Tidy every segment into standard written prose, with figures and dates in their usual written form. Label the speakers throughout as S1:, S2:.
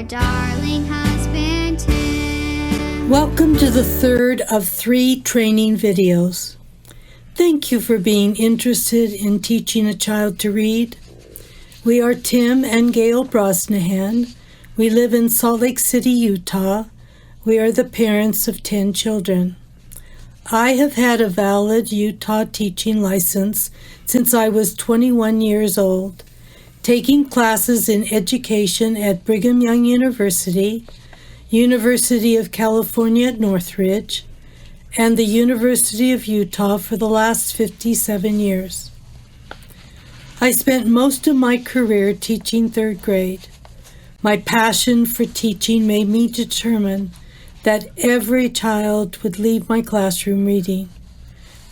S1: your darling husband Tim.
S2: Welcome to the third of 3 training videos. Thank you for being interested in teaching a child to read. We are Tim and Gail Brosnahan. We live in Salt Lake City, Utah. We are the parents of 10 children. I have had a valid Utah teaching license since I was 21 years old, taking classes in education at Brigham Young University, University of California at Northridge, and the University of Utah for the last 57 years. I spent most of my career teaching 3rd grade. My passion for teaching made me determine that every child would leave my classroom reading.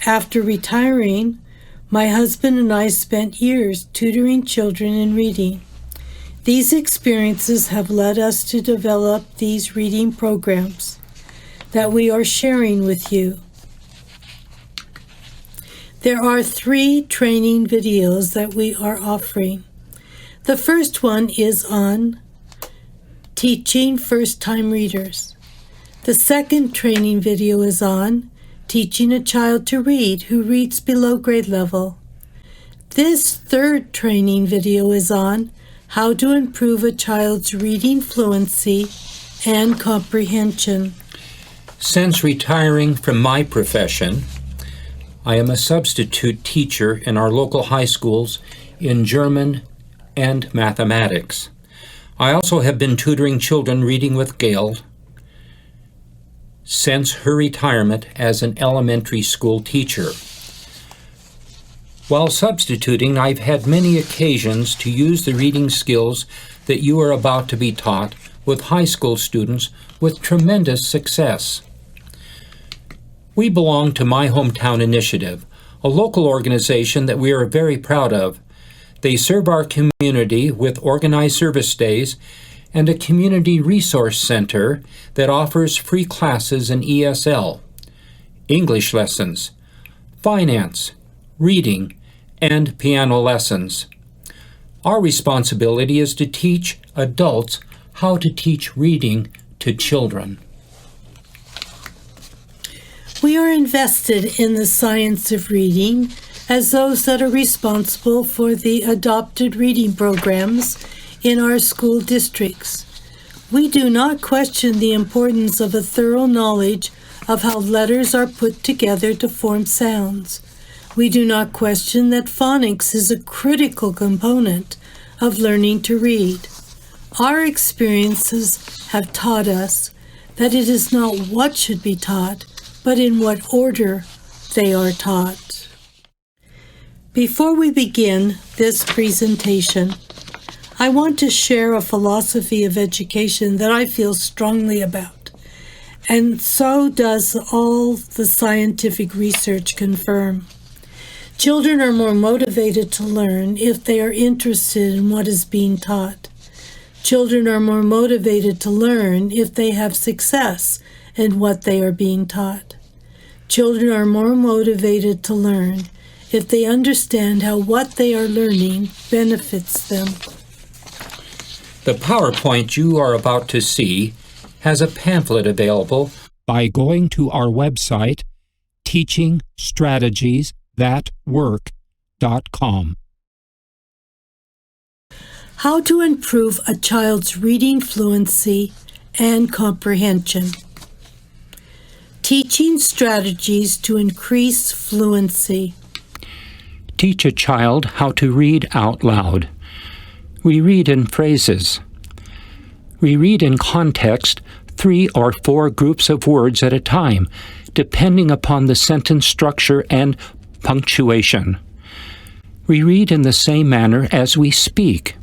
S2: After retiring, my husband and I spent years tutoring children in reading. These experiences have led us to develop these reading programs that we are sharing with you. There are 3 training videos that we are offering. The first one is on teaching first-time readers. The second training video is on teaching a child to read who reads below grade level. This third training video is on how to improve a child's reading fluency and comprehension.
S3: Since retiring from my profession, I am a substitute teacher in our local high schools in German and mathematics. I also have been tutoring children reading with Gail since her retirement as an elementary school teacher. While substituting, I've had many occasions to use the reading skills that you are about to be taught with high school students with tremendous success. We belong to My Hometown Initiative, a local organization that we are very proud of. They serve our community with organized service days and a community resource center that offers free classes in ESL, English lessons, finance, reading, and piano lessons. Our responsibility is to teach adults how to teach reading to children.
S2: We are invested in the science of reading as those that are responsible for the adopted reading programs in our school districts. We do not question the importance of a thorough knowledge of how letters are put together to form sounds. We do not question that phonics is a critical component of learning to read. Our experiences have taught us that it is not what should be taught, but in what order they are taught. Before we begin this presentation, I want to share a philosophy of education that I feel strongly about, and so does all the scientific research confirm. Children are more motivated to learn if they are interested in what is being taught. Children are more motivated to learn if they have success in what they are being taught. Children are more motivated to learn if they understand how what they are learning benefits them.
S3: The PowerPoint you are about to see has a pamphlet available by going to our website, teachingstrategiesthatwork.com.
S2: How to improve a child's reading fluency and comprehension. Teaching strategies to increase fluency.
S3: Teach a child how to read out loud. We read in phrases. We read in context 3 or 4 groups of words at a time, depending upon the sentence structure and punctuation. We read in the same manner as we speak.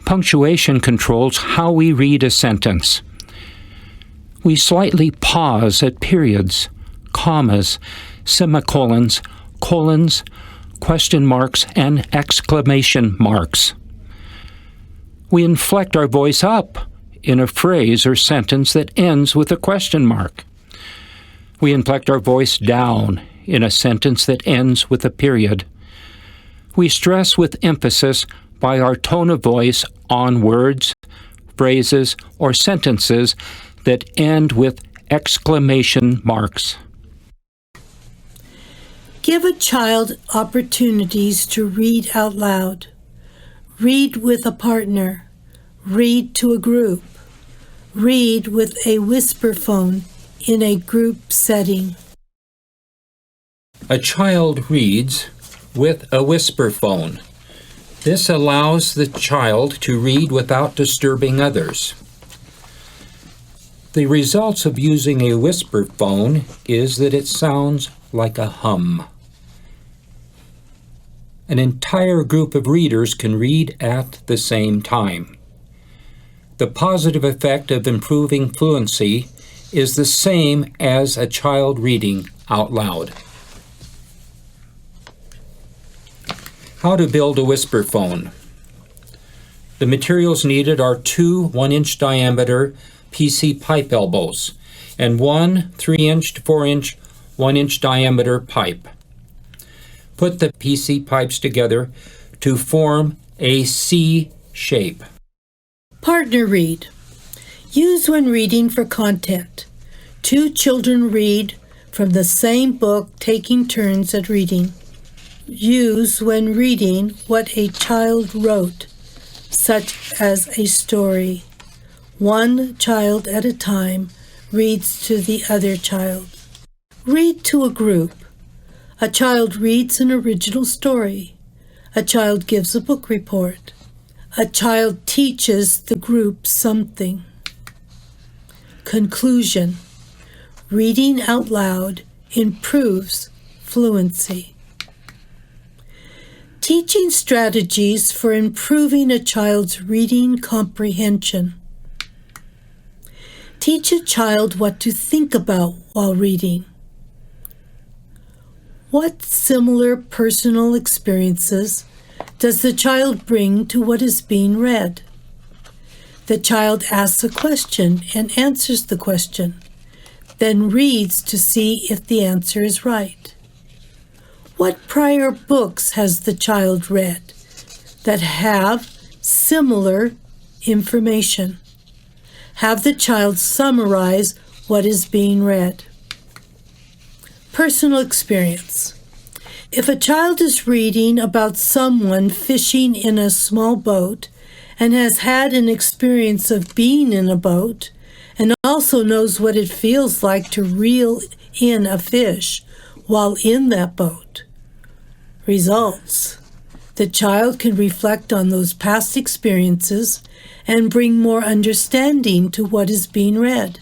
S3: Punctuation controls how we read a sentence. We slightly pause at periods, commas, semicolons, colons, question marks, and exclamation marks. We inflect our voice up in a phrase or sentence that ends with a question mark. We inflect our voice down in a sentence that ends with a period. We stress with emphasis by our tone of voice on words, phrases, or sentences that end with exclamation marks.
S2: Give a child opportunities to read out loud. Read with a partner. Read to a group. Read with a whisper phone in a group setting.
S3: A child reads with a whisper phone. This allows the child to read without disturbing others. The results of using a whisper phone is that it sounds like a hum. An entire group of readers can read at the same time. The positive effect of improving fluency is the same as a child reading out loud. How to build a whisper phone. The materials needed are 2 1-inch diameter PC pipe elbows and 1 3-inch to 4-inch 1-inch diameter pipe. Put the PC pipes together to form a C shape.
S2: Partner read. Use when reading for content. 2 children read from the same book, taking turns at reading. Use when reading what a child wrote, such as a story. 1 child at a time reads to the other child. Read to a group. A child reads an original story. A child gives a book report. A child teaches the group something. Conclusion. Reading out loud improves fluency. Teaching strategies for improving a child's reading comprehension. Teach a child what to think about while reading. What similar personal experiences does the child bring to what is being read? The child asks a question and answers the question, then reads to see if the answer is right. What prior books has the child read that have similar information? Have the child summarize what is being read. Personal experience. If a child is reading about someone fishing in a small boat and has had an experience of being in a boat and also knows what it feels like to reel in a fish while in that boat. Results. The child can reflect on those past experiences and bring more understanding to what is being read.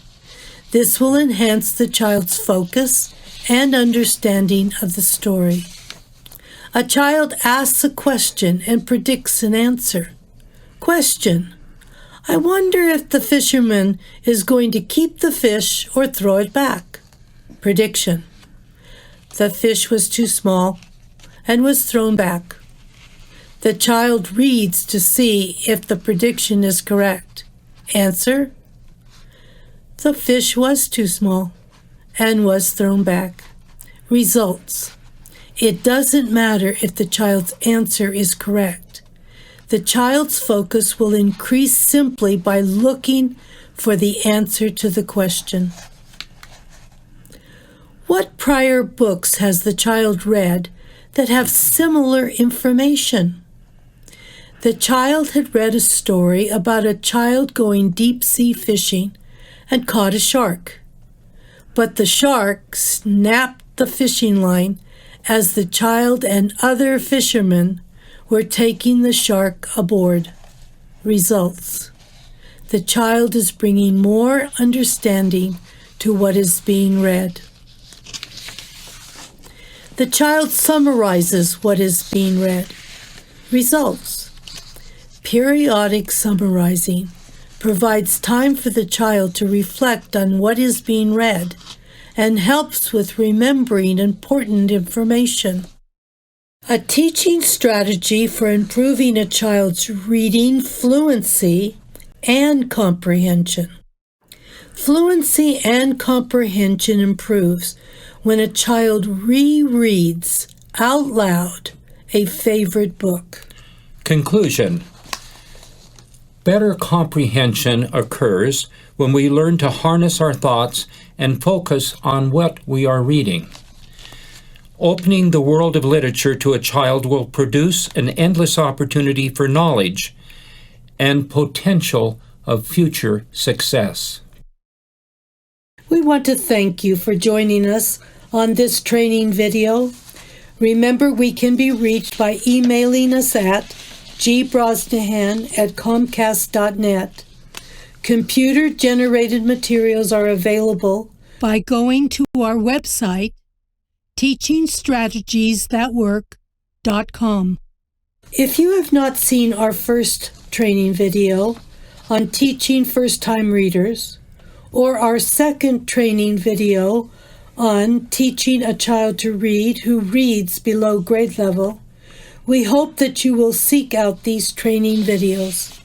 S2: This will enhance the child's focus and understanding of the story. A child asks a question and predicts an answer. Question. I wonder if the fisherman is going to keep the fish or throw it back. Prediction. The fish was too small and was thrown back. The child reads to see if the prediction is correct. Answer. The fish was too small and was thrown back. Results. It doesn't matter if the child's answer is correct. The child's focus will increase simply by looking for the answer to the question. What prior books has the child read that have similar information? The child had read a story about a child going deep-sea fishing and caught a shark. But the shark snapped the fishing line as the child and other fishermen were taking the shark aboard. Results. The child is bringing more understanding to what is being read. The child summarizes what is being read. Results. Periodic summarizing provides time for the child to reflect on what is being read and helps with remembering important information. A teaching strategy for improving a child's reading fluency and comprehension. Fluency and comprehension improves when a child rereads out loud a favorite book.
S3: Conclusion. Better comprehension occurs when we learn to harness our thoughts and focus on what we are reading. Opening the world of literature to a child will produce an endless opportunity for knowledge and potential of future success.
S2: We want to thank you for joining us on this training video. Remember, we can be reached by emailing us at gbrosnahan@comcast.net. Computer-generated materials are available by going to our website, teachingstrategiesthatwork.com. If you have not seen our first training video on teaching first-time readers, or our second training video on teaching a child to read who reads below grade level, we hope that you will seek out these training videos.